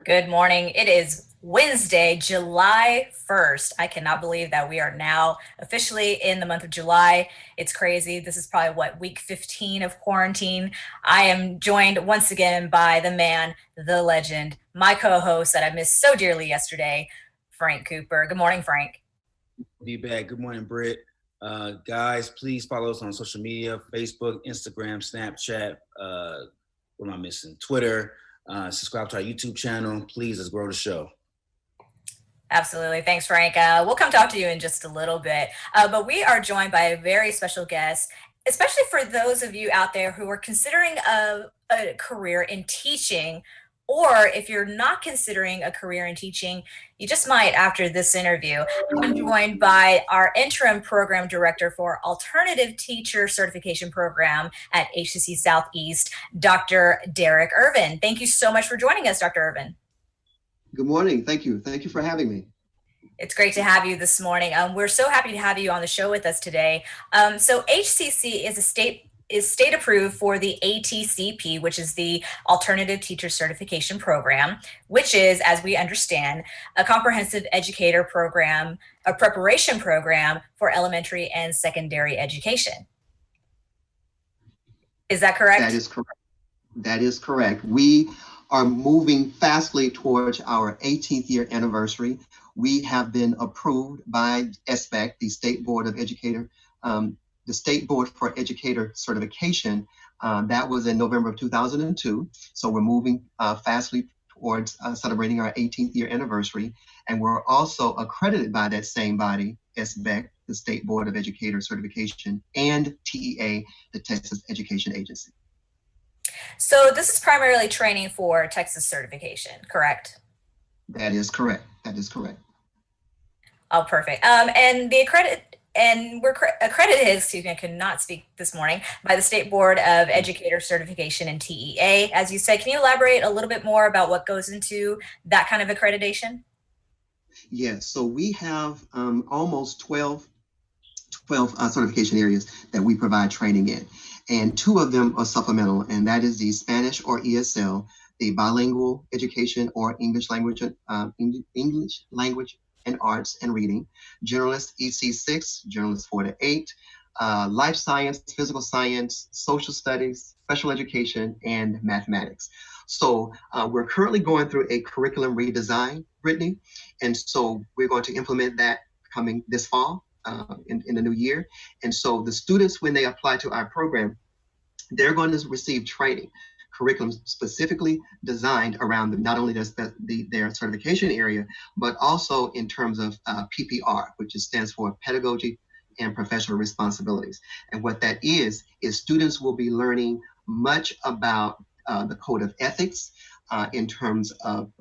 Good morning. It is Wednesday, July 1st. I cannot believe that we are now officially in the month of July. It's crazy. This is probably week 15 of quarantine. I am joined once again by the man, the legend, my co-host that I missed so dearly yesterday, Frank Cooper. Good morning, Frank. Be back. Good morning, Britt. Guys, please follow us on social media, Facebook, Instagram, Snapchat. What am I missing? Twitter. Subscribe to our YouTube channel. Please, let's grow the show. Absolutely. Thanks, Frank. We'll come talk to you in just a little bit. But we are joined by a very special guest, especially for those of you out there who are considering a career in teaching, or if you're not considering a career in teaching, you just might after this interview. I'm joined by our interim program director for Alternative Teacher Certification Program at HCC Southeast, Dr. Derek Irvin. Thank you so much for joining us, Dr. Irvin. Good morning. Thank you. Thank you for having me. It's great to have you this morning. We're so happy to have you on the show with us today. So HCC is state approved for the ATCP, which is the Alternative Teacher Certification Program, which is, as we understand, a comprehensive educator program, a preparation program for elementary and secondary education. Is that correct? That is correct. That is correct. We are moving fastly towards our 18th year anniversary. We have been approved by SBEC, the State Board of Educator, the State Board for Educator Certification. That was in November of 2002. So we're moving fastly towards celebrating our 18th year anniversary. And we're also accredited by that same body, SBEC, the State Board of Educator Certification, and TEA, the Texas Education Agency. So this is primarily training for Texas certification, correct? That is correct. That is correct. Oh, perfect. And we're accredited, excuse me, I could not speak this morning, by the State Board of Educator Certification and TEA. As you said, can you elaborate a little bit more about what goes into that kind of accreditation? Yes, so we have almost 12 certification areas that we provide training in. And 2 of them are supplemental, and that is the Spanish or ESL, the bilingual education or English language and arts and reading, generalist EC6, generalist 4 to 8, life science, physical science, social studies, special education, and mathematics. So we're currently going through a curriculum redesign, Brittany, and so we're going to implement that coming this fall. In the new year. And so the students, when they apply to our program, they're going to receive training, curriculum specifically designed around not only their certification area, but also in terms of PPR, which stands for Pedagogy and Professional Responsibilities. And what that is students will be learning much about the code of ethics, in terms of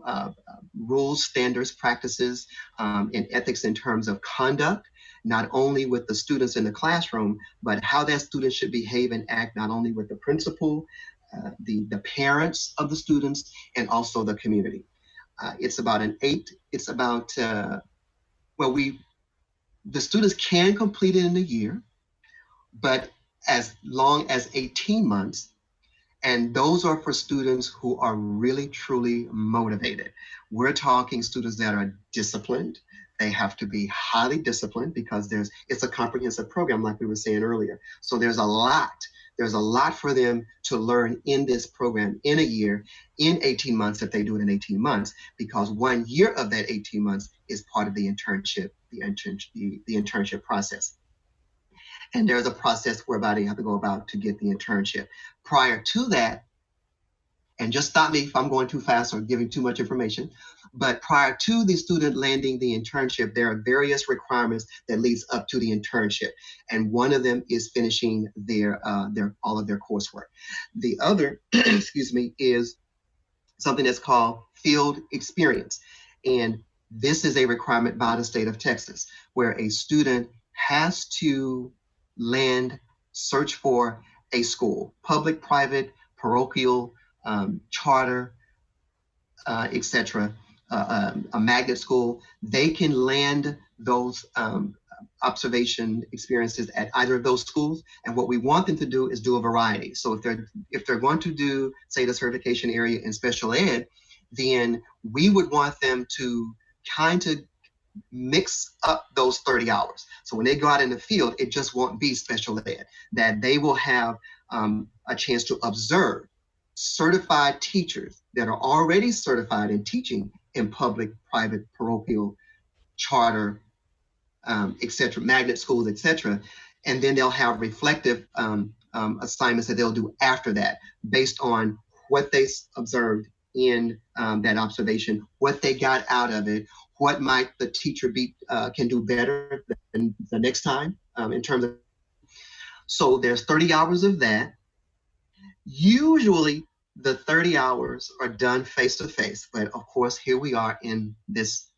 rules, standards, practices, and ethics in terms of conduct, not only with the students in the classroom, but how that student should behave and act, not only with the principal, the parents of the students, and also the community. The students can complete it in a year, but as long as 18 months, and those are for students who are really, truly motivated. We're talking students that are disciplined. They have to be highly disciplined because it's a comprehensive program, like we were saying earlier. So there's a lot for them to learn in this program in a year, in 18 months, if they do it in 18 months, because 1 year of that 18 months is part of the internship process. And there's a process whereby they have to go about to get the internship. Prior to that, and just stop me if I'm going too fast or giving too much information, but prior to the student landing the internship, there are various requirements that leads up to the internship. And one of them is finishing all of their coursework. The other, is something that's called field experience. And this is a requirement by the state of Texas, where a student has to search for a school, public, private, parochial, charter, etc., a magnet school. They can land those observation experiences at either of those schools. And what we want them to do is do a variety. So if they're going to do, say, the certification area in special ed, then we would want them to kind of mix up those 30 hours. So when they go out in the field, it just won't be special ed, that they will have a chance to observe certified teachers that are already certified in teaching in public, private, parochial, charter, etc., magnet schools, etc. And then they'll have reflective assignments that they'll do after that based on what they observed in that observation, what they got out of it, what might the teacher can do better than the next time in terms of. So there's 30 hours of that. Usually the 30 hours are done face to face, but of course here we are in this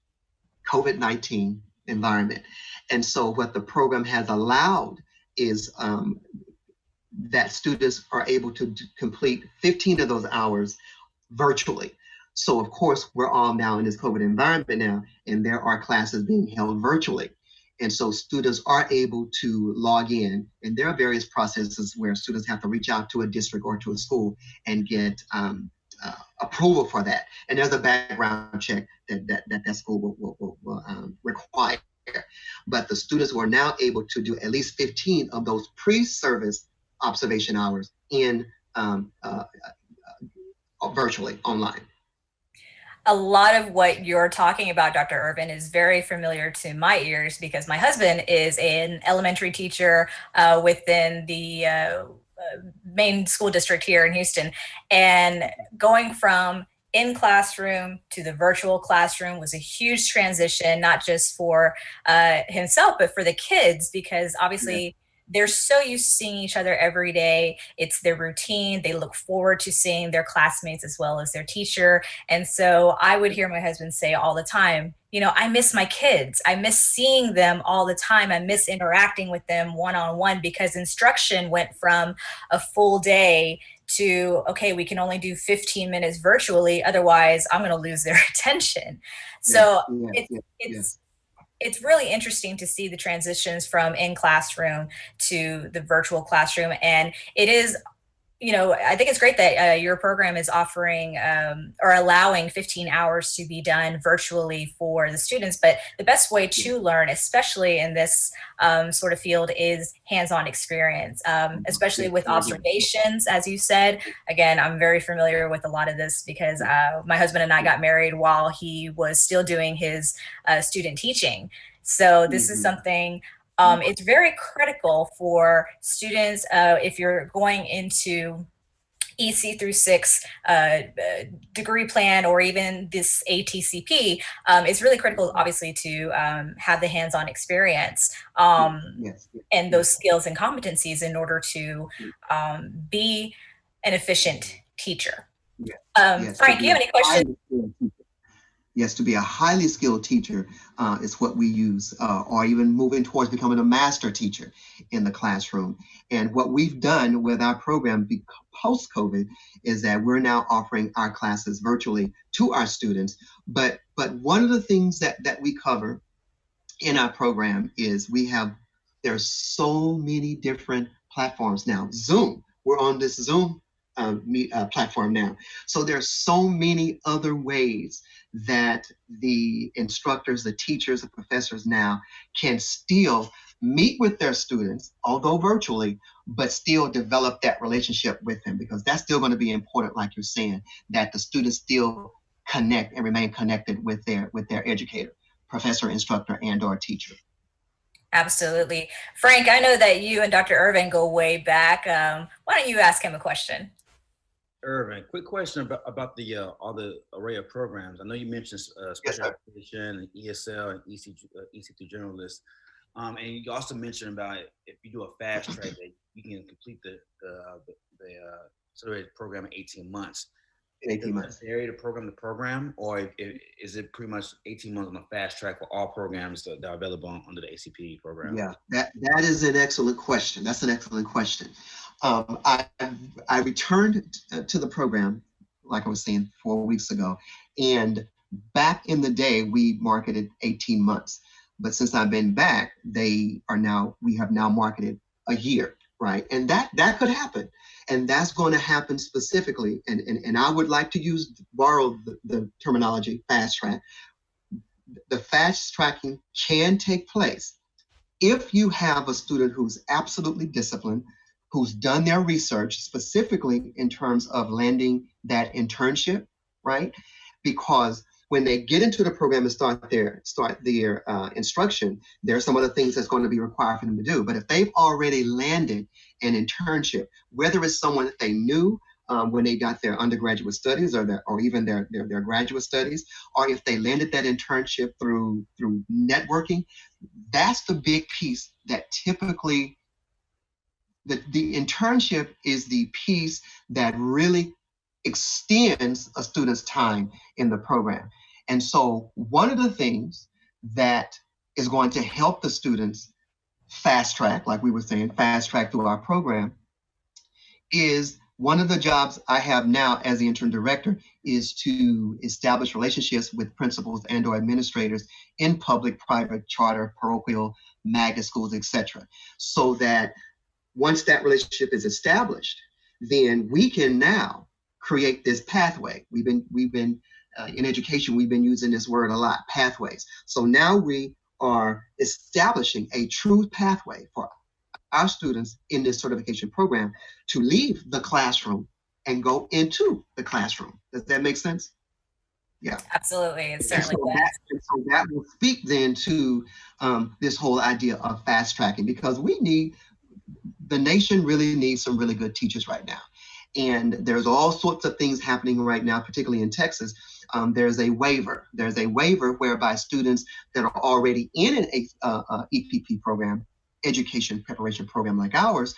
COVID-19 environment. And so what the program has allowed is that students are able to complete 15 of those hours virtually. So of course, we're all now in this COVID environment now, and there are classes being held virtually. And so students are able to log in, and there are various processes where students have to reach out to a district or to a school and get approval for that. And there's a background check that school will require. But the students were now able to do at least 15 of those pre-service observation hours in virtually online. A lot of what you're talking about, Dr. Irvin, is very familiar to my ears because my husband is an elementary teacher within the main school district here in Houston. And going from in classroom to the virtual classroom was a huge transition, not just for himself, but for the kids, because obviously they're so used to seeing each other every day. It's their routine. They look forward to seeing their classmates as well as their teacher. And so I would hear my husband say all the time, you know, I miss my kids. I miss seeing them all the time. I miss interacting with them one-on-one, because instruction went from a full day to, okay, we can only do 15 minutes virtually. Otherwise, I'm going to lose their attention. So it's really interesting to see the transitions from in classroom to the virtual classroom. And it is, you know, I think it's great that your program is offering or allowing 15 hours to be done virtually for the students. But the best way to learn, especially in this sort of field, is hands-on experience, especially with observations, as you said. Again, I'm very familiar with a lot of this because my husband and I got married while he was still doing his student teaching. So this is something it's very critical for students if you're going into EC through 6 degree plan or even this ATCP. It's really critical, obviously, to have the hands-on experience and those skills and competencies in order to be an efficient teacher. Frank, do you have any questions? Yes, to be a highly skilled teacher is what we use, or even moving towards becoming a master teacher in the classroom. And what we've done with our program post-COVID is that we're now offering our classes virtually to our students. But one of the things that we cover in our program is there's so many different platforms now. Zoom, we're on this Zoom platform now. So there's so many other ways that the instructors, the teachers, the professors now can still meet with their students, although virtually, but still develop that relationship with them, because that's still going to be important, like you're saying, that the students still connect and remain connected with their educator, professor, instructor, and or teacher. Absolutely. Frank, I know that you and Dr. Irvin go way back. Why don't you ask him a question? Irvin, quick question about the all the array of programs. I know you mentioned special education and ESL and EC2 generalist, and you also mentioned about if you do a fast track that you can complete the accelerated program in 18 months. 18 months. Area to program the program, or is it pretty much 18 months on a fast track for all programs that are available under the ACP program? Yeah, that is an excellent question. That's an excellent question. I returned to the program, like I was saying, 4 weeks ago, and back in the day we marketed 18 months, but since I've been back, we have now marketed a year, right? And that could happen, and that's going to happen specifically. And I would like to use borrow the terminology fast track, the fast tracking can take place if you have a student who's absolutely disciplined, who's done their research specifically in terms of landing that internship, right? Because when they get into the program and start their instruction, there are some other things that's going to be required for them to do. But if they've already landed an internship, whether it's someone that they knew when they got their undergraduate studies or even their graduate studies, or if they landed that internship through networking, that's the big piece that typically the internship is the piece that really extends a student's time in the program. And so one of the things that is going to help the students fast track, like we were saying, fast track through our program, is one of the jobs I have now as the interim director is to establish relationships with principals and or administrators in public, private, charter, parochial, magnet schools, etc. So that once that relationship is established, then we can now create this pathway. We've been in education, we've been using this word a lot, pathways. So now we are establishing a true pathway for our students in this certification program to leave the classroom and go into the classroom. Does that make sense? Yeah. Absolutely. It certainly does. So that will speak then to this whole idea of fast tracking, because the nation really needs some really good teachers right now. And there's all sorts of things happening right now, particularly in Texas. There's a waiver. There's a waiver whereby students that are already in an EPP program, education preparation program like ours,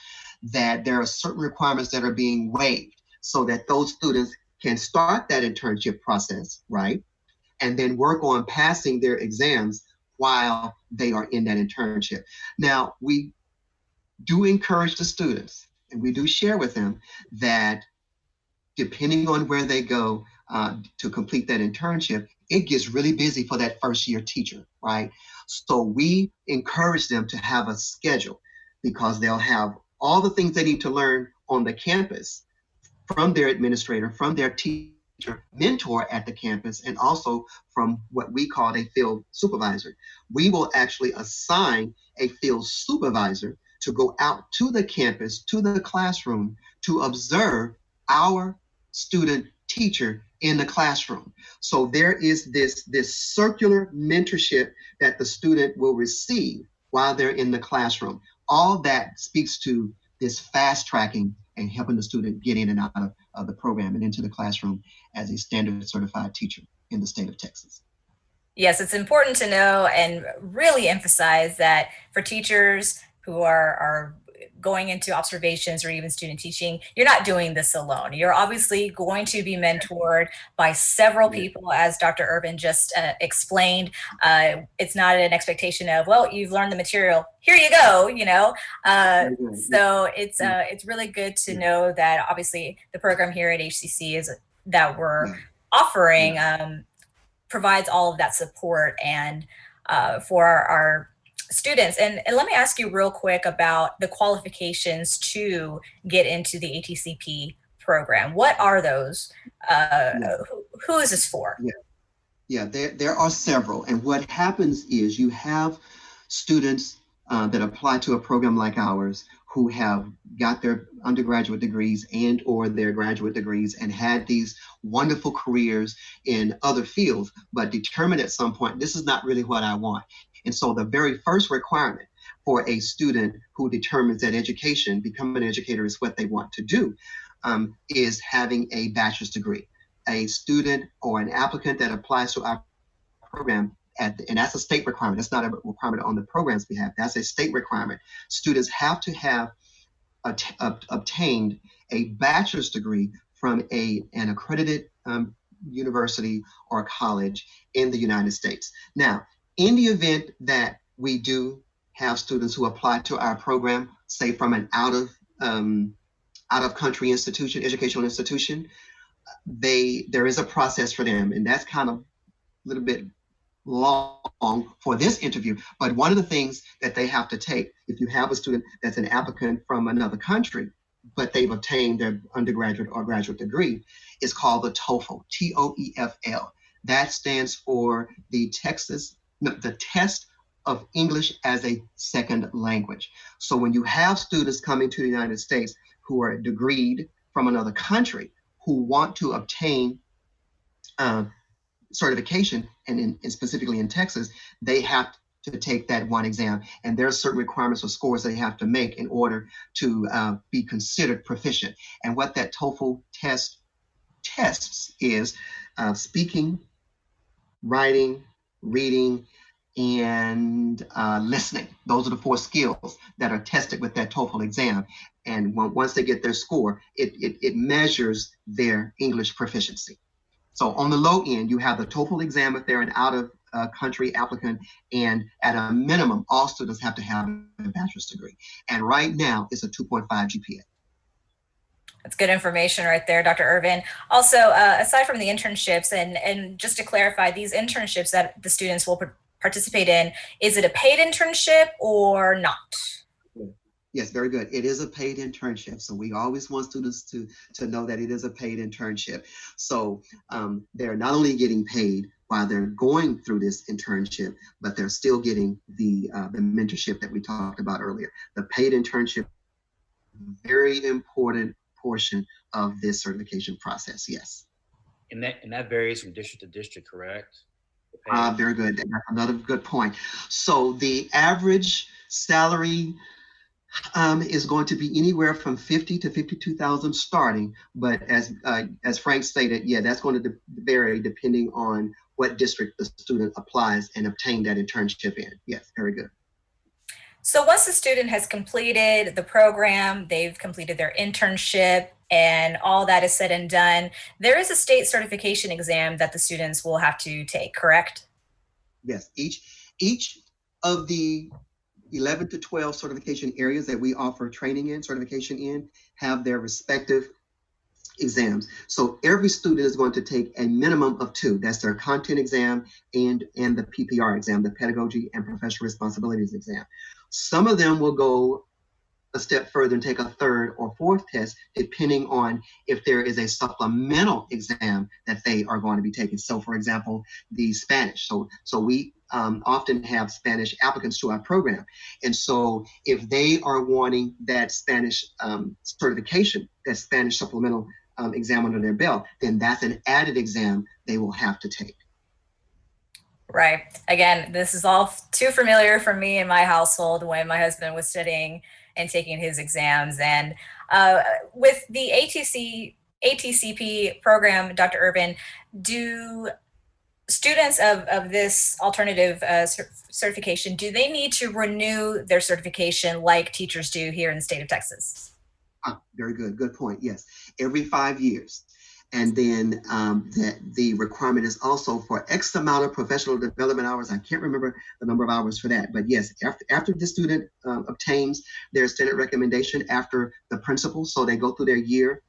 that there are certain requirements that are being waived so that those students can start that internship process, right? And then work on passing their exams while they are in that internship. Now, we do encourage the students, and we do share with them that depending on where they go to complete that internship, it gets really busy for that first year teacher, right? So we encourage them to have a schedule, because they'll have all the things they need to learn on the campus from their administrator, from their teacher mentor at the campus, and also from what we call a field supervisor. We will actually assign a field supervisor to go out to the campus, to the classroom, to observe our student teacher in the classroom. So there is this circular mentorship that the student will receive while they're in the classroom. All that speaks to this fast tracking and helping the student get in and out of the program and into the classroom as a standard certified teacher in the state of Texas. Yes, it's important to know and really emphasize that for teachers who are going into observations or even student teaching, you're not doing this alone. You're obviously going to be mentored by several people, as Dr. Irvin just explained. It's not an expectation of, well, you've learned the material, here you go, you know. So it's really good to know that obviously the program here at HCC is that we're offering provides all of that support and for our students. And let me ask you real quick about the qualifications to get into the ATCP program. What are those? Who is this for? There are several. And what happens is you have students that apply to a program like ours who have got their undergraduate degrees and or their graduate degrees and had these wonderful careers in other fields, but determined at some point, this is not really what I want. And so the very first requirement for a student who determines that education, becoming an educator is what they want to do, is having a bachelor's degree. A student or an applicant that applies to our program, and that's a state requirement. That's not a requirement on the program's behalf. That's a state requirement. Students have to have obtained a bachelor's degree from an accredited university or college in the United States. Now, in the event that we do have students who apply to our program, say from an out of country institution, educational institution, there is a process for them, and that's kind of a little bit long for this interview. But one of the things that they have to take, if you have a student that's an applicant from another country, but they've obtained their undergraduate or graduate degree, is called the TOEFL, TOEFL. That stands for the Test of English as a Second Language. So when you have students coming to the United States who are degreed from another country who want to obtain certification, and specifically in Texas, they have to take that one exam. And there are certain requirements or scores they have to make in order to be considered proficient. And what that TOEFL test tests is speaking, writing, reading, and listening. Those are the 4 skills that are tested with that TOEFL exam. And once they get their score, it measures their English proficiency. So on the low end, you have the TOEFL exam if they're an out-of-country applicant, and at a minimum, all students have to have a bachelor's degree. And right now, it's a 2.5 GPA. That's good information right there, Dr. Irvin. Also, aside from the internships, and just to clarify, these internships that the students will participate in, is it a paid internship or not? Yes, very good. It is a paid internship. So we always want students to know that it is a paid internship. So they're not only getting paid while they're going through this internship, but they're still getting the mentorship that we talked about earlier. The paid internship, very important portion of this certification process, yes. And that varies from district to district, correct? Very good. That's another good point. So the average salary is going to be anywhere from 50 to 52,000 starting, but as Frank stated, yeah, that's going to vary depending on what district the student applies and obtain that internship in. Yes, very good. So once the student has completed the program, they've completed their internship, and all that is said and done, there is a state certification exam that the students will have to take, correct? Yes, each of the 11 to 12 certification areas that we offer training in, certification in, have their respective exams. So every student is going to take a minimum of 2. That's their content exam and the PPR exam, the pedagogy and professional responsibilities exam. Some of them will go a step further and take a 3rd or 4th test, depending on if there is a supplemental exam that they are going to be taking. So for example, the Spanish. So we often have Spanish applicants to our program. And so if they are wanting that Spanish certification, that Spanish supplemental exam under their belt, then that's an added exam they will have to take. Right. Again, this is all too familiar for me in my household when my husband was studying and taking his exams. And with the ATCP program, Dr. Irvin, do students of this alternative certification, do they need to renew their certification like teachers do here in the state of Texas? Very good. Good point. Yes. Every 5 years. And then the requirement is also for X amount of professional development hours. I can't remember the number of hours for that. But yes, after the student obtains their standard recommendation after the principal, so they go through their year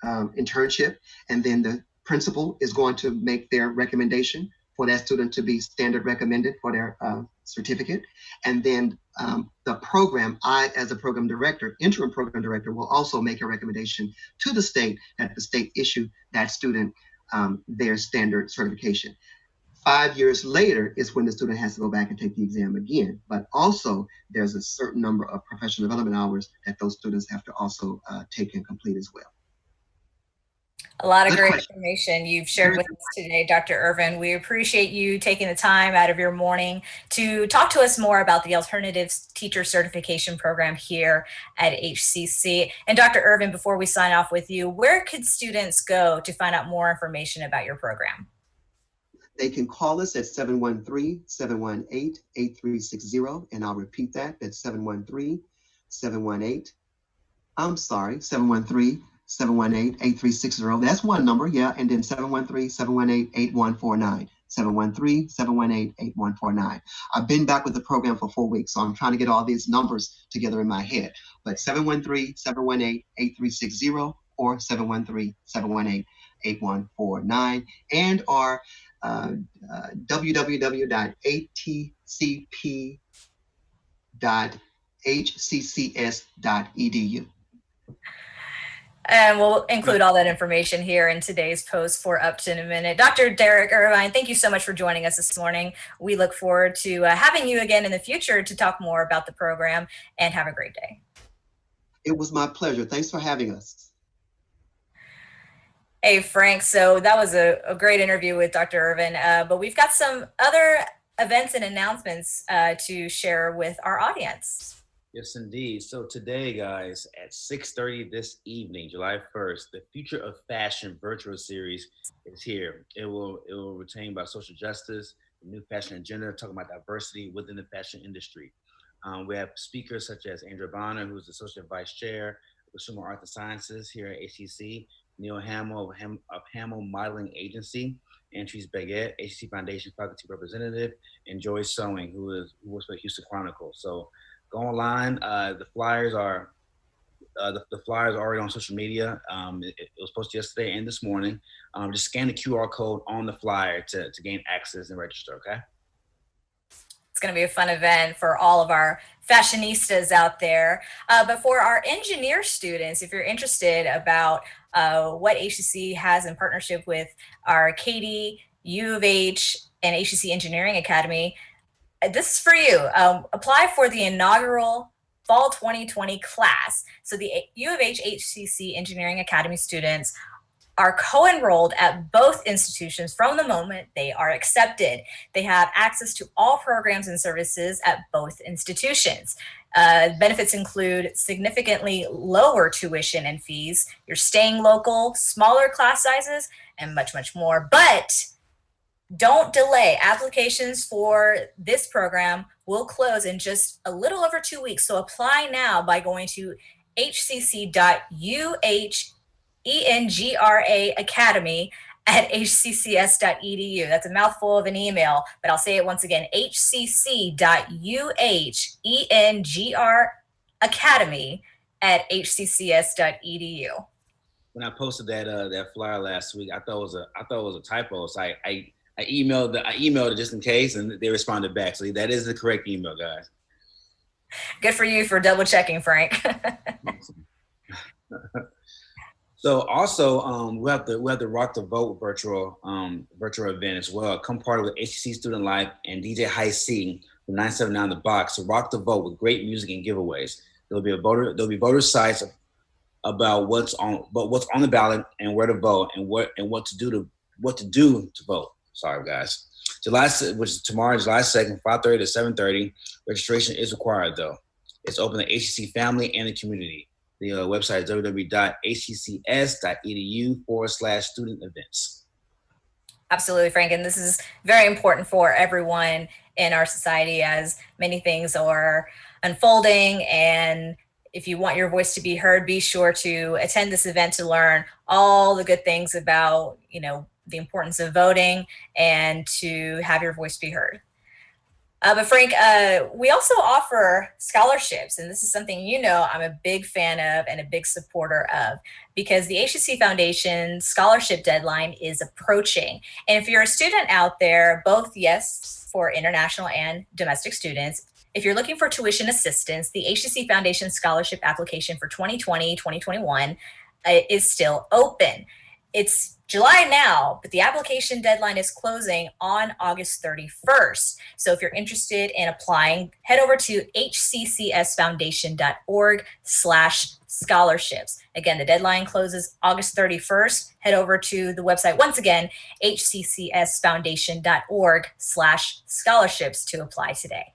internship, and then the principal is going to make their recommendation for that student to be standard recommended for their certificate. And then the program, I as a program director, interim program director, will also make a recommendation to the state that the state issue that student their standard certification. 5 years later is when the student has to go back and take the exam again. But also there's a certain number of professional development hours that those students have to also take and complete as well. A lot of great information you've shared with us today, Dr. Irvin. We appreciate you taking the time out of your morning to talk to us more about the Alternative Teacher Certification Program here at HCC. And Dr. Irvin, before we sign off with you, where could students go to find out more information about your program? They can call us at 713-718-8360, and I'll repeat that. That's 718-8360. That's one number, yeah, and then 713-718-8149. 713-718-8149. I've been back with the program for 4 weeks, so I'm trying to get all these numbers together in my head. But 713-718-8360 or 713-718-8149, and our www.atcp.hccs.edu. And we'll include all that information here in today's post for Up to in a Minute. Dr. Derek Irvin, thank you so much for joining us this morning. We look forward to having you again in the future to talk more about the program, and have a great day. It was my pleasure. Thanks for having us. Hey, Frank. So that was a great interview with Dr. Irvin, but we've got some other events and announcements to share with our audience. Yes, indeed. So today, guys, at 6:30 this evening, July 1st, the Future of Fashion virtual series is here. It will retain about social justice, the new fashion agenda, talking about diversity within the fashion industry. We have speakers such as Andrea Bonner, who's the Associate Vice Chair of Consumer Arts and Sciences here at HCC, Neil Hamill of Hamill Modeling Agency, Antrice Baguette, HCC Foundation Faculty Representative, and Joyce Sewing, who works for the Houston Chronicle. So go online. The flyers are the flyers are already on social media. It was posted yesterday and this morning. Just scan the QR code on the flyer to gain access and register. Okay. It's going to be a fun event for all of our fashionistas out there. But for our engineer students, if you're interested about what HCC has in partnership with our Katie, U of H, and HCC Engineering Academy, this is for you. Apply for the inaugural Fall 2020 class. So the U of H HCC Engineering Academy students are co-enrolled at both institutions from the moment they are accepted. They have access to all programs and services at both institutions. Benefits include significantly lower tuition and fees, you're staying local, smaller class sizes, and much, much more. But don't delay. Applications for this program will close in just a little over 2 weeks. So apply now by going to hcc.uhengra at hccs.edu. That's a mouthful of an email, but I'll say it once again, hcc.uhengra at hccs.edu. When I posted that flyer last week, I thought it was a typo. So I emailed it just in case, and they responded back. So that is the correct email, guys. Good for you for double checking, Frank. So also, we have the Rock the Vote virtual event as well. Come part with HCC Student Life and DJ Hsc from 979 The Box to rock the vote with great music and giveaways. There'll be voter sites about what's on the ballot and where to vote and what to do to vote. Sorry, guys. Which is tomorrow, July 2nd, 5:30 to 7:30. Registration is required though. It's open to HCC family and the community. The website is www.hccs.edu/student-events. Absolutely, Frank. And this is very important for everyone in our society as many things are unfolding. And if you want your voice to be heard, be sure to attend this event to learn all the good things about, the importance of voting and to have your voice be heard. But Frank, we also offer scholarships, and this is something I'm a big fan of and a big supporter of, because the HCC Foundation scholarship deadline is approaching. And if you're a student out there, both, yes, for international and domestic students, if you're looking for tuition assistance, the HCC Foundation scholarship application for 2020-2021 is still open. It's July now, but the application deadline is closing on August 31st. So if you're interested in applying, head over to hccs.org/scholarships. Again, the deadline closes August 31st. Head over to the website once again, hccsfoundation.org/scholarships to apply today.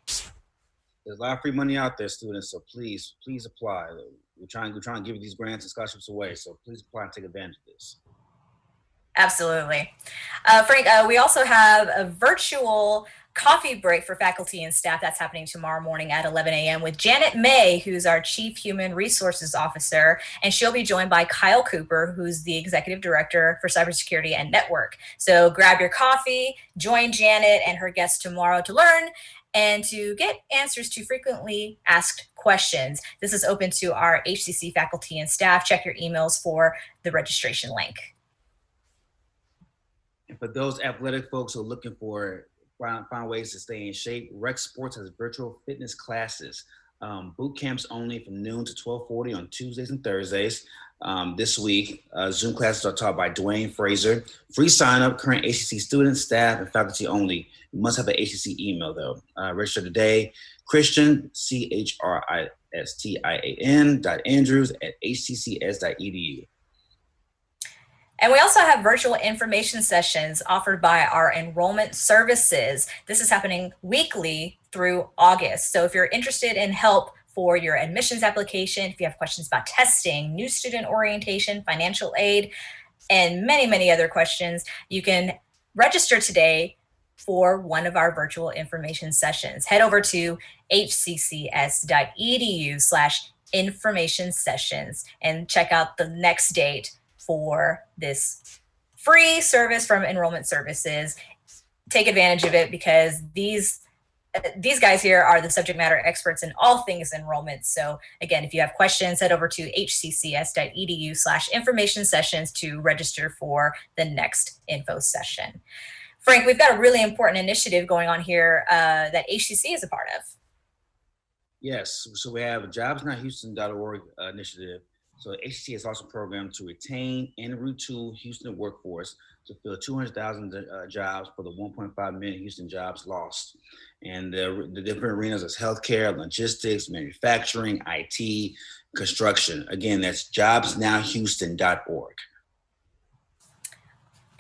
There's a lot of free money out there, students, so please apply. We're trying to give these grants and scholarships away, so please apply and take advantage of this. Absolutely. Frank, we also have a virtual coffee break for faculty and staff that's happening tomorrow morning at 11 a.m. with Janet May, who's our Chief Human Resources Officer, and she'll be joined by Kyle Cooper, who's the Executive Director for Cybersecurity and Network. So grab your coffee, join Janet and her guests tomorrow to learn and to get answers to frequently asked questions. This is open to our HCC faculty and staff. Check your emails for the registration link. And for those athletic folks who are looking for find ways to stay in shape, Rec Sports has virtual fitness classes Boot camps only from noon to 12:40 on Tuesdays and Thursdays. This week, Zoom classes are taught by Dwayne Fraser. Free sign up, current HCC students, staff, and faculty only. You must have an HCC email though. Register today. Christian, CHRISTIAN.Andrews@hccs.edu. And we also have virtual information sessions offered by our enrollment services. This is happening weekly through August. So if you're interested in help for your admissions application, if you have questions about testing, new student orientation, financial aid, and many, many other questions, you can register today for one of our virtual information sessions. Head over to hccs.edu/information sessions and check out the next date for this free service from enrollment services. Take advantage of it because these guys here are the subject matter experts in all things enrollment. So again, if you have questions, head over to hccs.edu/information sessions to register for the next info session. Frank, we've got a really important initiative going on here that HCC is a part of. Yes, so we have a jobsnothouston.org initiative. So HCC has also a program to retain and retool Houston workforce to fill 200,000 jobs for the 1.5 million Houston jobs lost. And the different arenas is healthcare, logistics, manufacturing, IT, construction. Again, that's jobsnowhouston.org.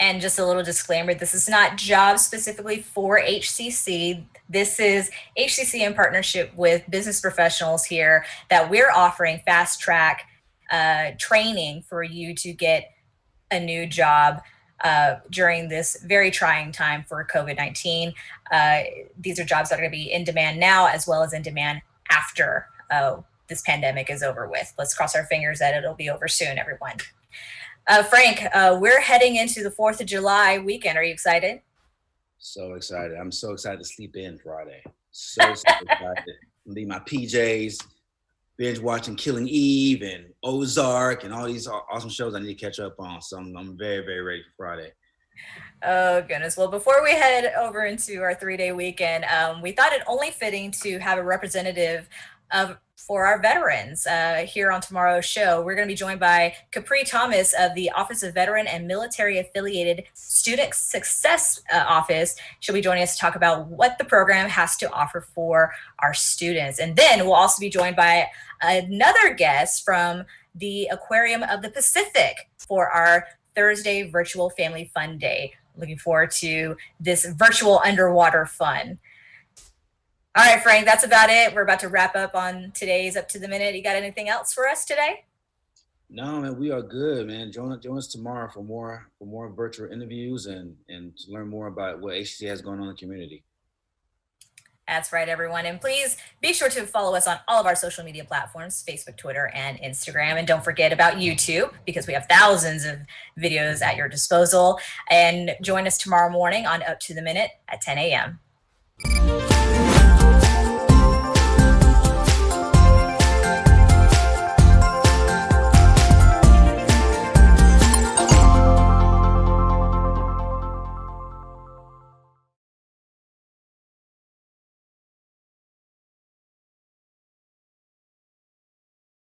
And just a little disclaimer, this is not jobs specifically for HCC. This is HCC in partnership with business professionals here that we're offering fast track training for you to get a new job during this very trying time for COVID-19. These are jobs that are going to be in demand now as well as in demand after this pandemic is over with. Let's cross our fingers that it'll be over soon, everyone. Frank, we're heading into the 4th of July weekend. Are you excited? So excited. I'm so excited to sleep in Friday. So excited. Leave my PJs, binge watching Killing Eve and Ozark and all these awesome shows I need to catch up on. So I'm very, very ready for Friday. Oh, goodness. Well, before we head over into our 3-day weekend, we thought it only fitting to have a representative for our veterans here on tomorrow's show. We're going to be joined by Capri Thomas of the Office of Veteran and Military Affiliated Student Success Office. She'll be joining us to talk about what the program has to offer for our students. And then we'll also be joined by another guest from the Aquarium of the Pacific for our Thursday virtual family fun day. Looking forward to this virtual underwater fun. All right, Frank, that's about it. We're about to wrap up on today's Up to the Minute. You got anything else for us today? No, man, we are good, man. Join us tomorrow for more virtual interviews and to learn more about what HCC has going on in the community. That's right, everyone. And please be sure to follow us on all of our social media platforms, Facebook, Twitter, and Instagram. And don't forget about YouTube, because we have thousands of videos at your disposal. And join us tomorrow morning on Up to the Minute at 10 a.m.